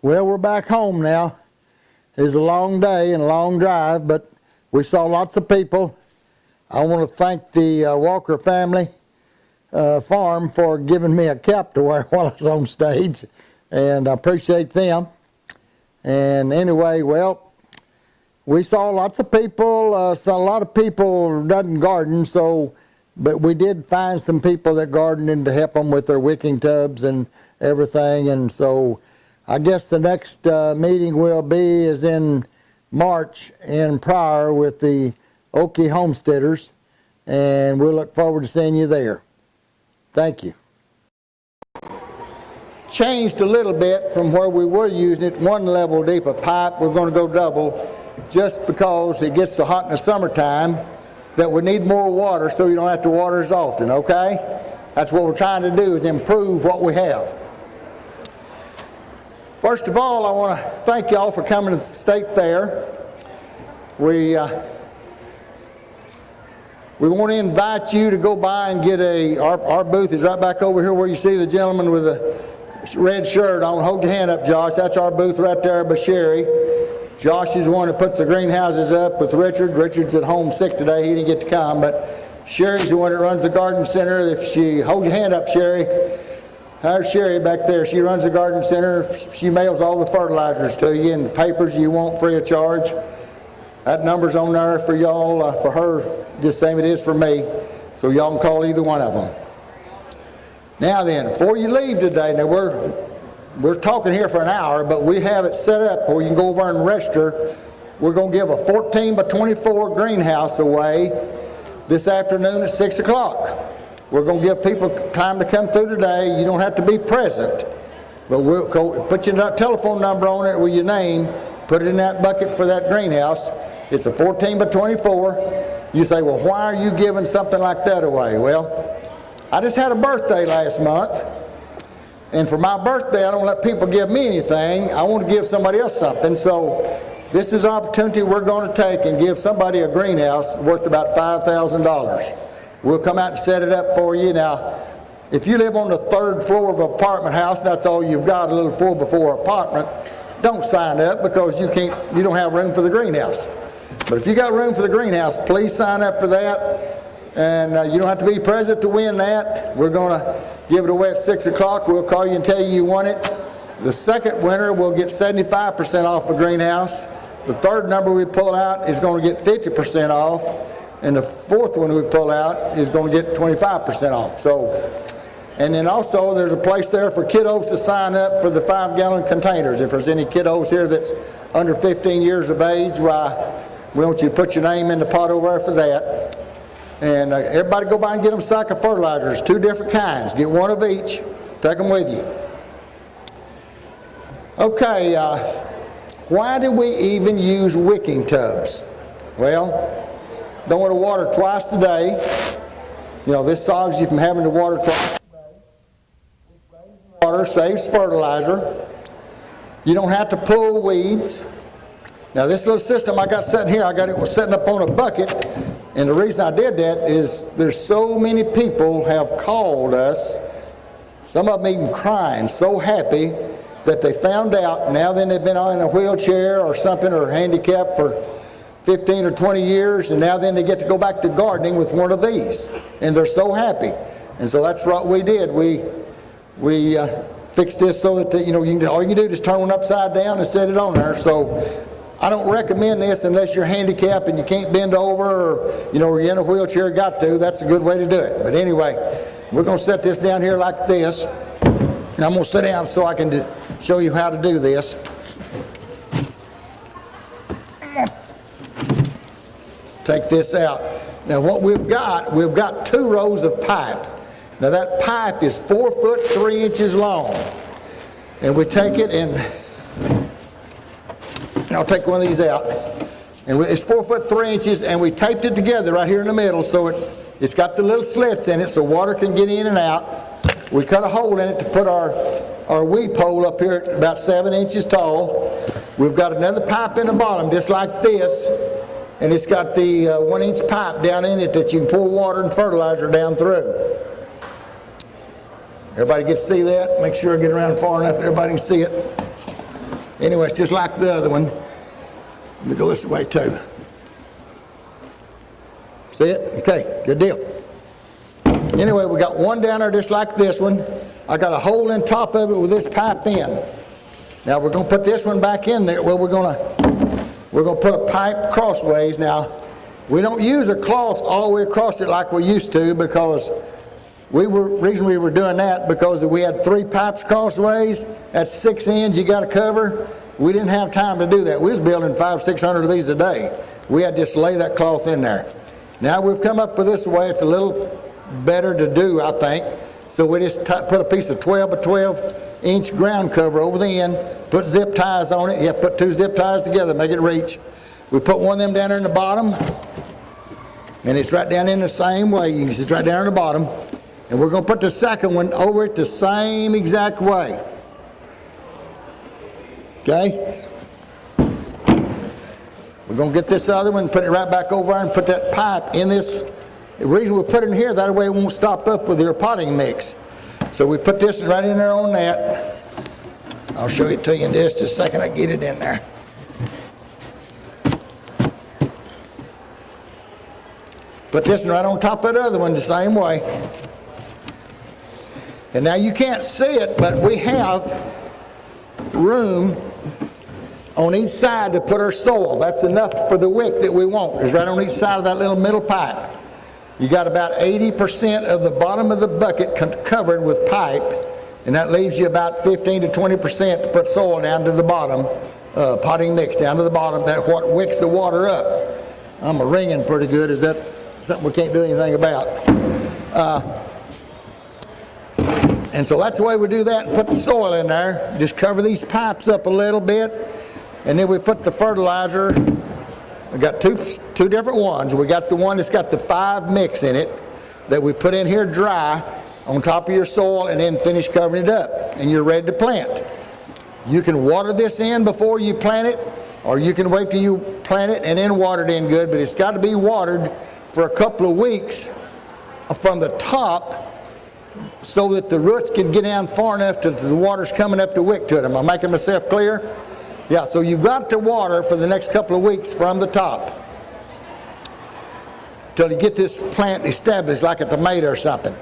Well, we're back home now. It was a long day and a long drive, but we saw lots of people. I want to thank the Walker family farm for giving me a cap to wear while I was on stage, and I appreciate them. And anyway, well, we saw lots of people. So a lot of people doesn't garden, but we did find some people that gardened to help them with their wicking tubs and everything. And so I guess the next meeting is in March in Pryor with the Okie homesteaders, and we'll look forward to seeing you there. Thank you. Changed a little bit from where we were using it, one level deep of pipe. We're going to go double just because it gets so hot in the summertime that we need more water so you don't have to water as often, okay? That's what we're trying to do, is improve what we have. First of all, I want to thank y'all for coming to the State Fair. We want to invite you to go by and get our booth is right back over here where you see the gentleman with the red shirt on. Hold your hand up, Josh. That's our booth right there by Sherry. Josh is the one that puts the greenhouses up with Richard. Richard's at home sick today. He didn't get to come, but Sherry's the one that runs the garden center. Hold your hand up, Sherry. There's Sherry back there. She runs the garden center. She mails all the fertilizers to you and the papers you want free of charge. That number's on there for y'all, for her, just same it is for me. So y'all can call either one of them. Now then, before you leave today, now we're talking here for an hour, but we have it set up where you can go over and register. We're going to give a 14 by 24 greenhouse away this afternoon at 6 o'clock. We're going to give people time to come through today. You don't have to be present, but we'll put your telephone number on it with your name, put it in that bucket for that greenhouse. It's a 14 by 24. You say, well, why are you giving something like that away? Well, I just had a birthday last month, and for my birthday, I don't let people give me anything. I want to give somebody else something, so this is an opportunity we're going to take and give somebody a greenhouse worth about $5,000. We'll come out and set it up for you. Now, if you live on the 3rd floor of an apartment house, that's all you've got, a little 4x4 apartment, don't sign up because you don't have room for the greenhouse. But if you got room for the greenhouse, please sign up for that. And you don't have to be present to win that. We're going to give it away at 6 o'clock. We'll call you and tell you won it. The second winner will get 75% off the greenhouse. The third number we pull out is going to get 50% off. And the fourth one we pull out is going to get 25% off. And then also there's a place there for kiddos to sign up for the 5-gallon containers. If there's any kiddos here that's under 15 years of age, why, we want you to put your name in the pot over there for that. And everybody go by and get them a sack of fertilizers, 2 different kinds. Get one of each, take them with you. Okay, why do we even use wicking tubs? Well, don't want to water twice a day. You know, this solves you from having to water twice a day. Water saves fertilizer. You don't have to pull weeds. Now this little system I got sitting here, I was setting up on a bucket. And the reason I did that is there's so many people have called us, some of them even crying, so happy that they found out, now then they've been in a wheelchair or something or handicapped for 15 or 20 years, and now then they get to go back to gardening with one of these. And they're so happy. And so that's what we did. We fixed this so that, all you can do is turn one upside down and set it on there. So I don't recommend this unless you're handicapped and you can't bend over or, you're in a wheelchair, got to. That's a good way to do it. But anyway, we're going to set this down here like this. And I'm going to sit down so I can show you how to do this. Take this out. Now what we've got 2 rows of pipe. Now that pipe is 4 foot 3 inches long. And we take it and I'll take one of these out. And it's 4 foot 3 inches, and we taped it together right here in the middle so it's got the little slits in it so water can get in and out. We cut a hole in it to put our weed pole up here at about 7 inches tall. We've got another pipe in the bottom just like this, and it's got the 1-inch pipe down in it that you can pour water and fertilizer down through. Everybody get to see that? Make sure I get around far enough that everybody can see it. Anyway, it's just like the other one. Let me go this way too. See it? Okay, good deal. Anyway, we got one down there just like this one. I got a hole in top of it with this pipe in. Now we're going to put this one back in there. Well, we're going to put a pipe crossways. Now, we don't use a cloth all the way across it like we used to, because reason we were doing that because we had 3 pipes crossways. That's 6 ends you got to cover. We didn't have time to do that. We was building 500 or 600 of these a day. We had to just lay that cloth in there. Now we've come up with this way. It's a little better to do, I think. So we just put a piece of 12 by 12 inch ground cover over the end, put zip ties on it. You have to put 2 zip ties together, make it reach. We put one of them down there in the bottom, and it's right down in the same way. You can see it's right down in the bottom. And we're going to put the second one over it the same exact way. Okay? We're going to get this other one, put it right back over and put that pipe in this. The reason we put it in here, that way it won't stop up with your potting mix. So we put this right in there on that. I'll show it to you in just a second. I get it in there. Put this one right on top of the other one the same way. And now you can't see it, but we have room on each side to put our soil. That's enough for the wick that we want. It's right on each side of that little middle pipe. You got about 80% of the bottom of the bucket covered with pipe, and that leaves you about 15 to 20% to put soil down to the bottom, potting mix down to the bottom. That's what wicks the water up. I'm ringing pretty good. Is that something we can't do anything about? And so that's the way we do that, and put the soil in there. Just cover these pipes up a little bit, and then we put the fertilizer. We got two different ones. We got the one that's got the 5 mix in it that we put in here dry on top of your soil, and then finish covering it up, and you're ready to plant. You can water this in before you plant it, or you can wait till you plant it and then water it in good, but it's got to be watered for a couple of weeks from the top, so that the roots can get down far enough to the water's coming up to wick to it. Am I making myself clear? Yeah, so you've got to water for the next couple of weeks from the top till you get this plant established like a tomato or something.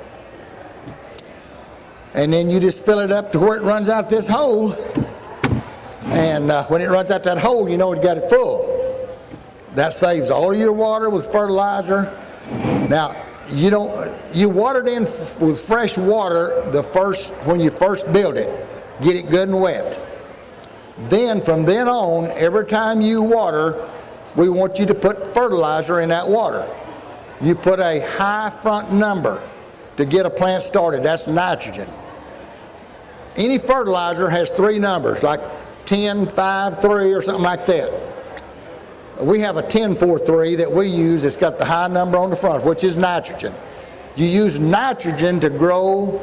And then you just fill it up to where it runs out this hole. And when it runs out that hole, you know it got it full. That saves all of your water with fertilizer. Now, you water it in with fresh water when you first build it. Get it good and wet. Then from then on, every time you water, we want you to put fertilizer in that water. You put a high front number to get a plant started. That's nitrogen. Any fertilizer has 3 numbers, like 10, 5, 3, or something like that. We have a 10-4-3 that we use. It's got the high number on the front, which is nitrogen. You use nitrogen to grow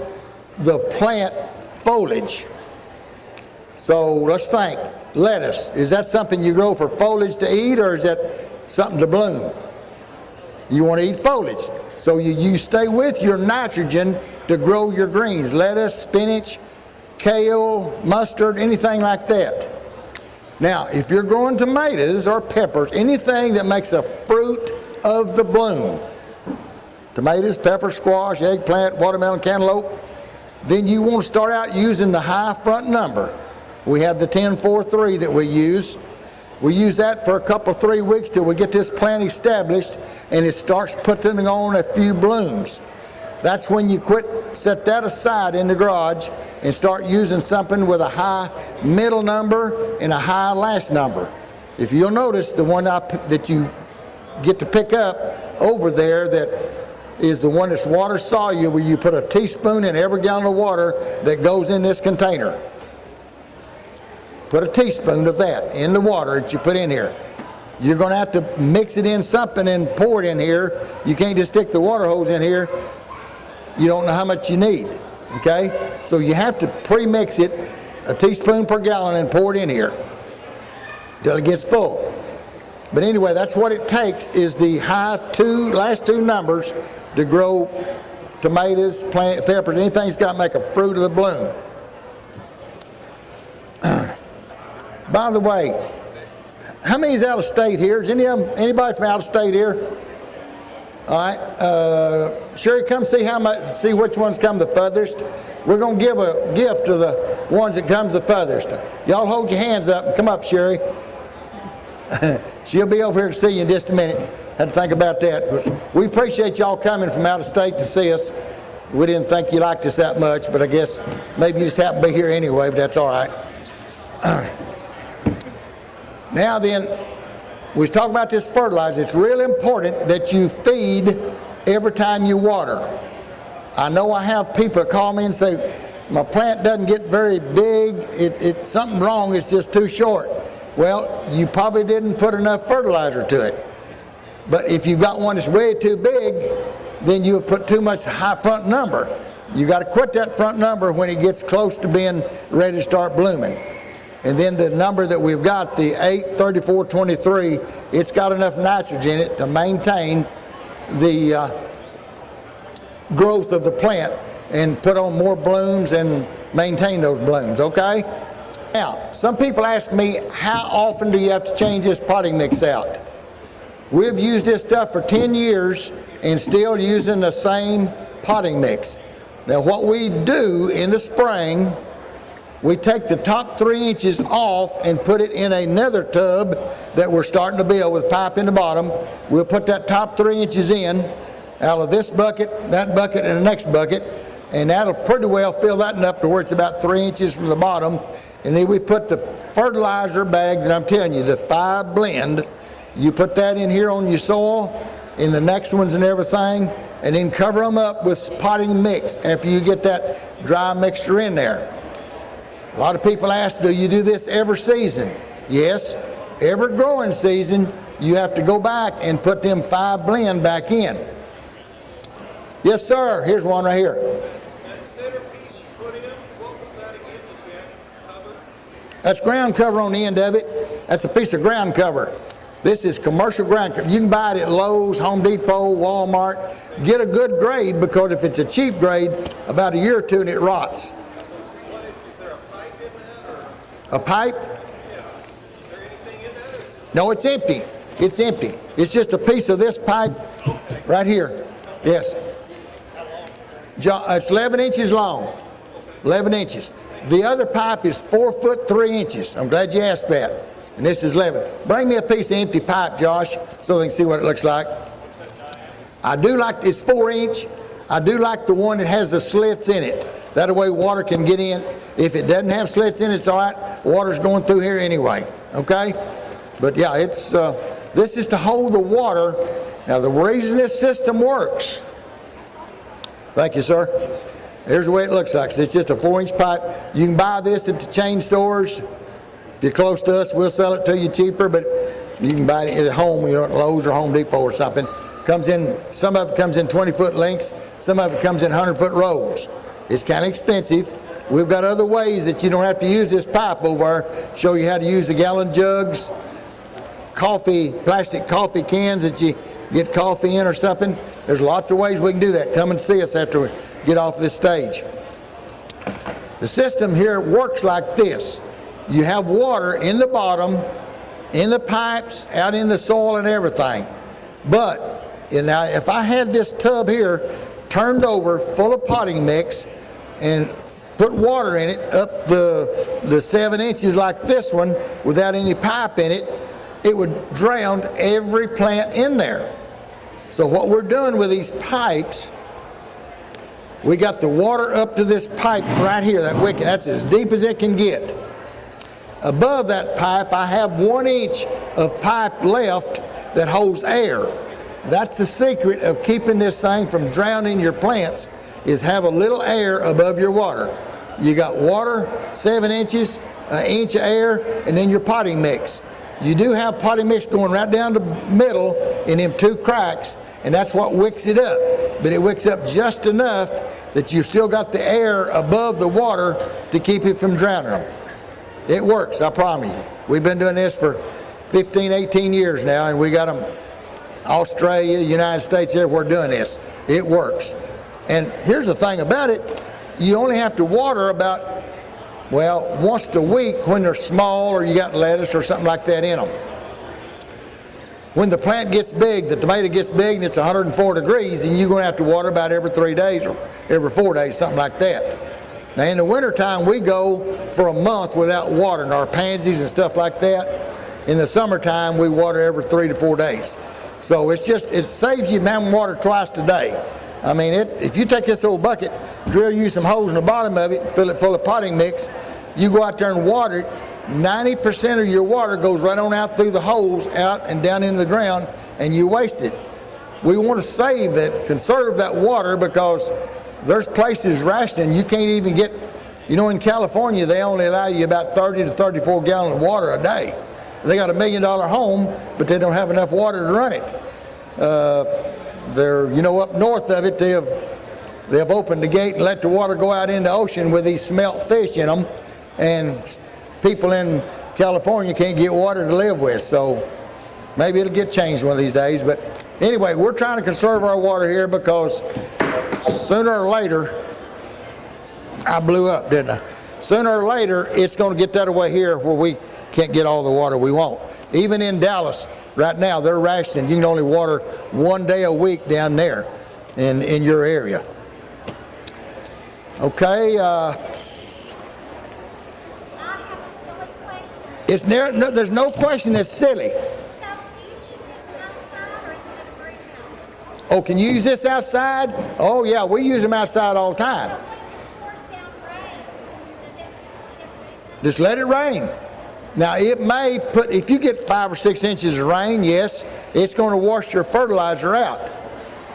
the plant foliage. So let's think. Lettuce, is that something you grow for foliage to eat, or is that something to bloom? You want to eat foliage. So you stay with your nitrogen to grow your greens. Lettuce, spinach, kale, mustard, anything like that. Now, if you're growing tomatoes or peppers, anything that makes a fruit of the bloom, tomatoes, peppers, squash, eggplant, watermelon, cantaloupe, then you want to start out using the high front number. We have the 10-4-3 that we use. We use that for a couple, 3 weeks till we get this plant established and it starts putting on a few blooms. That's when you set that aside in the garage and start using something with a high middle number and a high last number. If you'll notice, the one that you get to pick up over there that is the one that's water soluble, where you put a teaspoon in every gallon of water that goes in this container. Put a teaspoon of that in the water that you put in here. You're going to have to mix it in something and pour it in here. You can't just stick the water hose in here. You don't know how much you need, okay? So you have to pre-mix it, a teaspoon per gallon, and pour it in here till it gets full. But anyway, that's what it takes, is the last 2 numbers to grow tomatoes, peppers, anything that's got to make a fruit of the bloom. By the way, how many's out of state here? Is anybody from out of state here? All right. Sherry, come see which ones come the furthest. We're going to give a gift to the ones that comes the furthest. Y'all hold your hands up and come up, Sherry. She'll be over here to see you in just a minute. Had to think about that. We appreciate y'all coming from out of state to see us. We didn't think you liked us that much, but I guess maybe you just happen to be here anyway, but that's all right. Now then, we was talking about this fertilizer. It's really important that you feed every time you water. I know I have people that call me and say, my plant doesn't get very big, it's something wrong, it's just too short. Well, you probably didn't put enough fertilizer to it. But if you've got one that's way too big, then you have put too much high front number. You got to quit that front number when it gets close to being ready to start blooming. And then the number that we've got, the 8-34-23, it's got enough nitrogen in it to maintain the growth of the plant and put on more blooms and maintain those blooms, okay? Now, some people ask me, how often do you have to change this potting mix out? We've used this stuff for 10 years and still using the same potting mix. Now what we do in the spring, we take the top 3 inches off and put it in another tub that we're starting to build with pipe in the bottom. We'll put that top 3 inches in out of this bucket, that bucket, and the next bucket, and that'll pretty well fill that up to where it's about 3 inches from the bottom. And then we put the fertilizer bag that I'm telling you, the 5 blend, you put that in here on your soil, in the next ones and everything, and then cover them up with potting mix after you get that dry mixture in there. A lot of people ask, do you do this every season? Yes, every growing season you have to go back and put them 5 blend back in. Yes, sir. Here's one right here. That center piece you put in, what was that again that you had covered? That's ground cover on the end of it. That's a piece of ground cover. This is commercial ground cover. You can buy it at Lowe's, Home Depot, Walmart. Get a good grade, because if it's a cheap grade, about a year or two and it rots. Is there a pipe in that? Or? A pipe? Yeah. Is there anything in that? Or is it No, it's empty. It's empty. It's just a piece of this pipe right here. Yes. It's 11 inches long. 11 inches. The other pipe is 4 foot 3 inches. I'm glad you asked that. And this is 11. Bring me a piece of empty pipe, Josh, so they can see what it looks like. I do like, it's 4 inch. I do like the one that has the slits in it. That way water can get in. If it doesn't have slits in it, it's all right. Water's going through here anyway, okay? But yeah, it's this is to hold the water. Now the reason this system works, thank you, sir. Here's the way it looks like. It's just a 4-inch pipe. You can buy this at the chain stores. If you're close to us, we'll sell it to you cheaper, but you can buy it at home, you know, at Lowe's or Home Depot or something. Comes in, some of it comes in 20-foot lengths, some of it comes in 100-foot rolls. It's kind of expensive. We've got other ways that you don't have to use this pipe over there. Show you how to use the gallon jugs, plastic coffee cans that you get coffee in or something. There's lots of ways we can do that. Come and see us after we get off this stage. The system here works like this. You have water in the bottom, in the pipes, out in the soil and everything. But now if I had this tub here turned over full of potting mix and put water in it up the 7 inches like this one without any pipe in it, it would drown every plant in there. So what we're doing with these pipes, we got the water up to this pipe right here, that wicket. That's as deep as it can get. Above that pipe, I have 1 inch of pipe left that holds air. That's the secret of keeping this thing from drowning your plants, is have a little air above your water. You got water, 7 inches, an inch of air, and then your potting mix. You do have potting mix going right down the middle in them 2 cracks, and that's what wicks it up. But it wicks up just enough that you've still got the air above the water to keep it from drowning them. It works, I promise you. We've been doing this for 15, 18 years now, and we got them Australia, United States, everywhere doing this. It works. And here's the thing about it. You only have to water about Well, once a week when they're small or you got lettuce or something like that in them. When the plant gets big, the tomato gets big and it's 104 degrees, and you're going to have to water about every 3 days or every 4 days, something like that. Now in the wintertime, we go for a month without watering our pansies and stuff like that. In the summertime, we water every 3 to 4 days. So it saves you having water twice a day. I mean, if you take this old bucket, drill you some holes in the bottom of it, fill it full of potting mix, you go out there and water it, 90% of your water goes right on out through the holes, out and down into the ground, and you waste it. We want to save that, conserve that water, because there's places rationing you can't even get, in California they only allow you about 30 to 34 gallons of water a day. They got $1 million home, but they don't have enough water to run it. They're, up north of it, they have opened the gate and let the water go out in the ocean with these smelt fish in them, and people in California can't get water to live with. So maybe it'll get changed one of these days. But anyway, we're trying to conserve our water here, because sooner or later, I blew up, didn't I? Sooner or later, it's going to get that way here where we can't get all the water we want. Even in Dallas, right now, they're rationing. You can only water 1 day a week down there in your area. Okay. I have a silly question. There's no question that's silly. So, do you keep this outside, or is it in a greenhouse? Oh, can you use this outside? Oh yeah, we use them outside all the So time. when it pours down rain, does it Just let it rain. Now it may if you get 5 or 6 inches of rain, yes, it's going to wash your fertilizer out.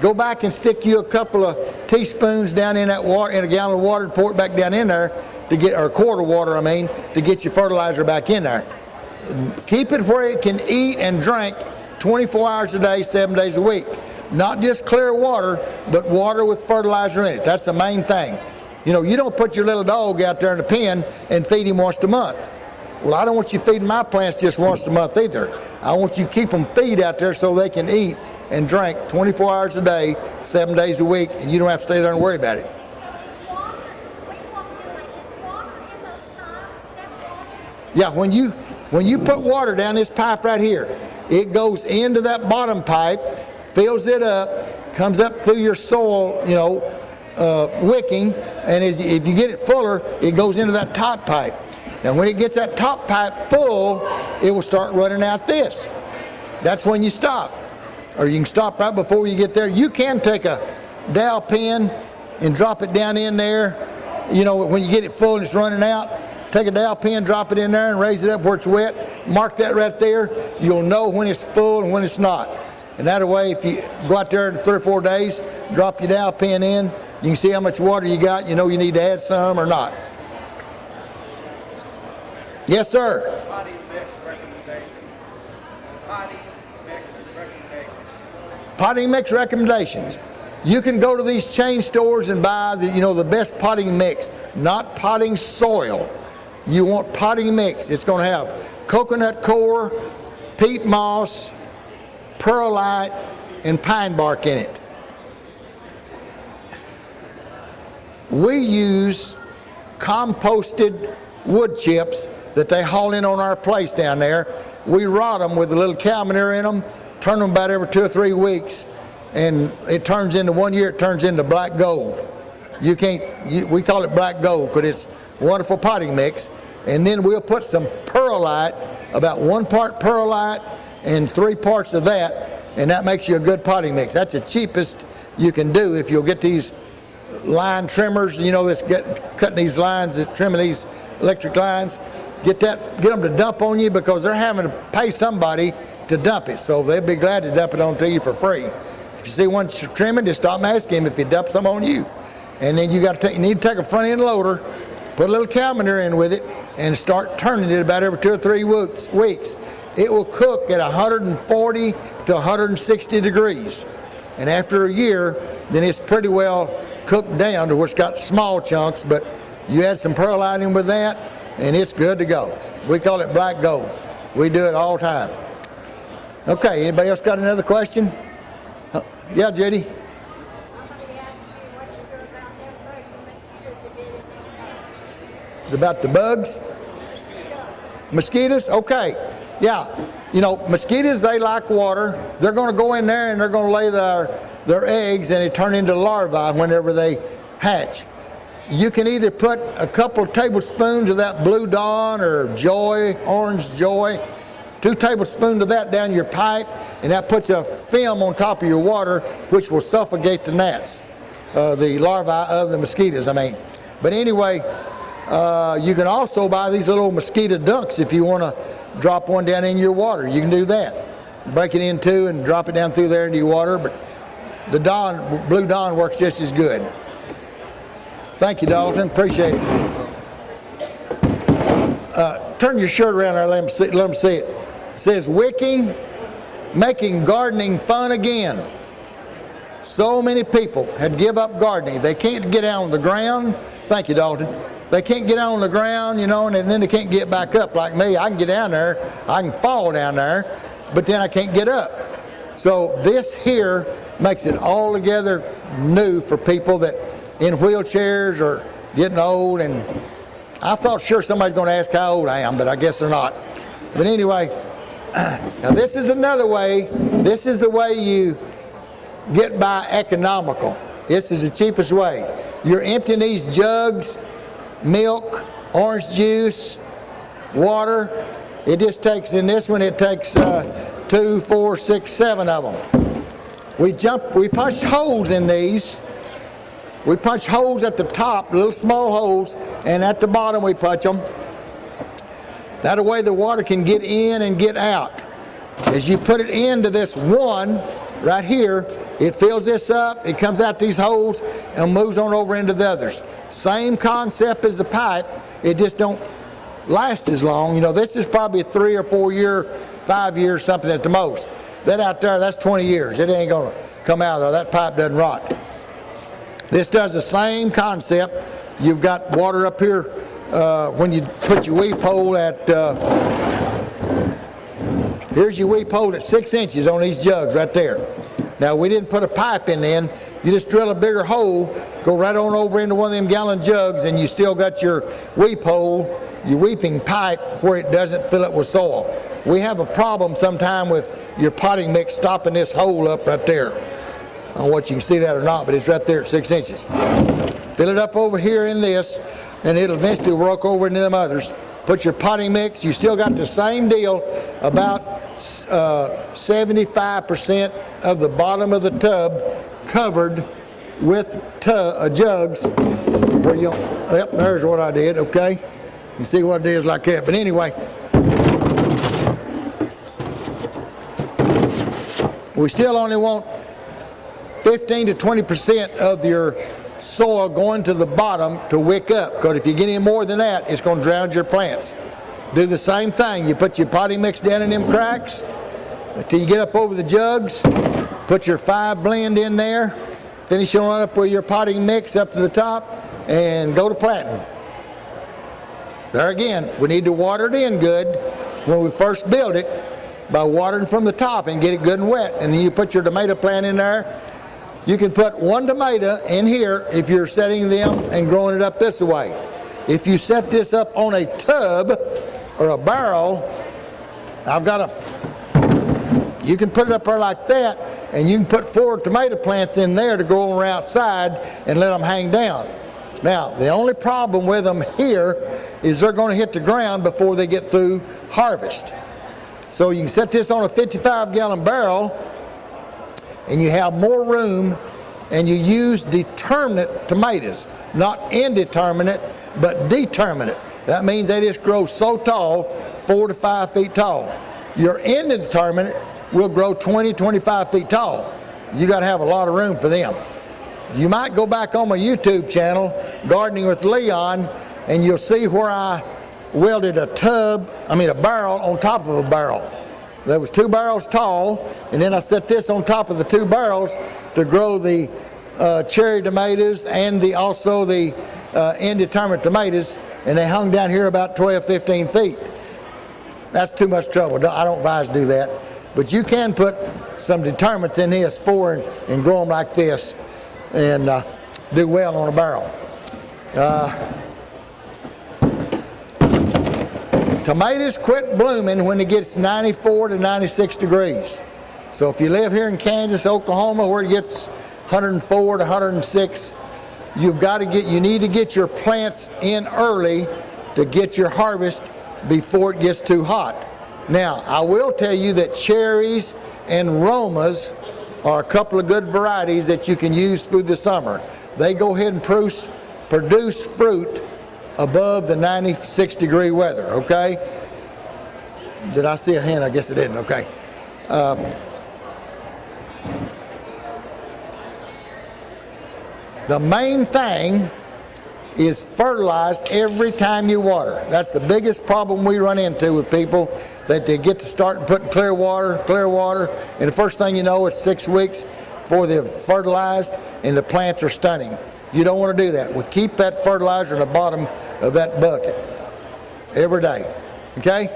Go back and stick you a couple of teaspoons down in that water, in a gallon of water, and pour it back down in there to get, or a quart of water, to get your fertilizer back in there. Keep it where it can eat and drink 24 hours a day, 7 days a week. Not just clear water, but water with fertilizer in it. That's the main thing. You don't put your little dog out there in the pen and feed him once a month. Well, I don't want you feeding my plants just once a month either. I want you to keep them feed out there so they can eat and drink 24 hours a day, 7 days a week, and you don't have to stay there and worry about it. So is water, we walk in, like, is water in those pipes? Is that water? Yeah, when you put water down this pipe right here, it goes into that bottom pipe, fills it up, comes up through your soil, wicking, and if you get it fuller, it goes into that top pipe. Now when it gets that top pipe full, it will start running out this. That's when you stop. Or you can stop right before you get there. You can take a dowel pin and drop it down in there. When you get it full and it's running out, take a dowel pin, drop it in there and raise it up where it's wet. Mark that right there. You'll know when it's full and when it's not. And that way, if you go out there in 3 or 4 days, drop your dowel pin in, you can see how much water you got. You know you need to add some or not. Yes, sir. Potting mix recommendation. Potting mix recommendation. Potting mix recommendations. You can go to these chain stores and buy the best potting mix, not potting soil. You want potting mix. It's going to have coconut coir, peat moss, perlite, and pine bark in it. We use composted wood chips that they haul in on our place down there. We rot them with a little cow manure in them, turn them about every 2 or 3 weeks, and it turns into 1 year, it turns into black gold. We call it black gold because it's wonderful potting mix. And then we'll put some perlite, about 1 part perlite and 3 parts of that, and that makes you a good potting mix. That's the cheapest you can do if you'll get these line trimmers, that's cutting these lines, that's trimming these electric lines. Get them to dump on you, because they're having to pay somebody to dump it. So they'll be glad to dump it on to you for free. If you see one trimming, just stop and ask him if he dumps some on you. And then you need to take a front end loader, put a little cow manure in with it, and start turning it about every 2 or 3 weeks. It will cook at 140 to 160 degrees. And after a year, then it's pretty well cooked down to where it's got small chunks, but you add some perlite in with that, and it's good to go. We call it black gold. We do it all the time. Okay, anybody else got another question? Yeah, Judy? Somebody asked me what you do about that bugs and mosquitoes that get in the house. About the bugs? Mosquitoes? Okay. Yeah. You know, mosquitoes, they like water. They're going to go in there and they're going to lay their eggs, and they turn into larvae whenever they hatch. You can either put a couple of tablespoons of that Blue Dawn or Joy, Orange Joy, 2 tablespoons of that down your pipe, and that puts a film on top of your water, which will suffocate the gnats, the larvae of the mosquitoes, I mean. But anyway, you can also buy these little mosquito dunks if you want to drop one down in your water. You can do that. Break it in 2 and drop it down through there into your water, but the Blue Dawn works just as good. Thank you, Dalton. Appreciate it. Turn your shirt around there, let them see it. It says, wicking, making gardening fun again. So many people had give up gardening. They can't get down on the ground. Thank you, Dalton. They can't get on the ground, you know, and then they can't get back up like me. I can get down there, I can fall down there, but then I can't get up. So this here makes it altogether new for people that in wheelchairs or getting old. And I thought sure somebody's going to ask how old I am, but I guess they're not. But anyway, now this is another way. This is the way you get by economical. This is the cheapest way. You're emptying these jugs, milk, orange juice, water. It just takes, in this one, it takes 2, 4, 6, 7 of them. We punch holes in these. We punch holes at the top, little small holes, and at the bottom we punch them. That way the water can get in and get out. As you put it into this one right here, it fills this up, it comes out these holes, and moves on over into the others. Same concept as the pipe, it just don't last as long. You know, this is probably a 3 or 4 year, 5 years, something at the most. That out there, that's 20 years. It ain't gonna come out of there. That pipe doesn't rot. This does the same concept. You've got water up here when you put your weep hole at, here's your weep hole at 6 inches on these jugs right there. Now we didn't put a pipe in then. You just drill a bigger hole, go right on over into one of them gallon jugs, and you still got your weep hole, your weeping pipe, where it doesn't fill up with soil. We have a problem sometime with your potting mix stopping this hole up right there. I don't know what you can see that or not, but it's right there at 6 inches. Fill it up over here in this, and it'll eventually work over into them others. Put your potting mix, you still got the same deal, about 75% of the bottom of the tub covered with jugs. Where you, yep, there's what I did, okay? You see what it is like that. But anyway, we still only want 15 to 20% of your soil going to the bottom to wick up, because if you get any more than that, it's going to drown your plants. Do the same thing. You put your potting mix down in them cracks until you get up over the jugs. Put your 5 blend in there. Finish on up with your potting mix up to the top and go to planting. There again, we need to water it in good when we first build it by watering from the top and get it good and wet. And then you put your tomato plant in there. You can put 1 tomato in here if you're setting them and growing it up this way. If you set this up on a tub or a barrel, you can put it up there like that, and you can put 4 tomato plants in there to grow around outside and let them hang down. Now, the only problem with them here is they're going to hit the ground before they get through harvest. So you can set this on a 55-gallon barrel, and you have more room, and you use determinate tomatoes, not indeterminate, but determinate. That means they just grow so tall, 4 to 5 feet tall. Your indeterminate will grow 20, 25 feet tall. You got to have a lot of room for them. You might go back on my YouTube channel, Gardening with Leon, and you'll see where I welded a barrel on top of a barrel. There was 2 barrels tall, and then I set this on top of the 2 barrels to grow the cherry tomatoes and also the indeterminate tomatoes, and they hung down here about 12, 15 feet. That's too much trouble. I don't advise to do that. But you can put some determinants in this and grow them like this and do well on a barrel. Tomatoes quit blooming when it gets 94 to 96 degrees. So if you live here in Kansas, Oklahoma, where it gets 104 to 106, you need to get your plants in early to get your harvest before it gets too hot. Now, I will tell you that cherries and Romas are a couple of good varieties that you can use through the summer. They go ahead and produce fruit above the 96 degree weather, okay? Did I see a hand? I guess I didn't, okay. The main thing is fertilize every time you water. That's the biggest problem we run into with people, that they get to start and putting clear water, and the first thing you know, it's 6 weeks before they've fertilized and the plants are stunning. You don't want to do that. We keep that fertilizer in the bottom of that bucket every day, okay?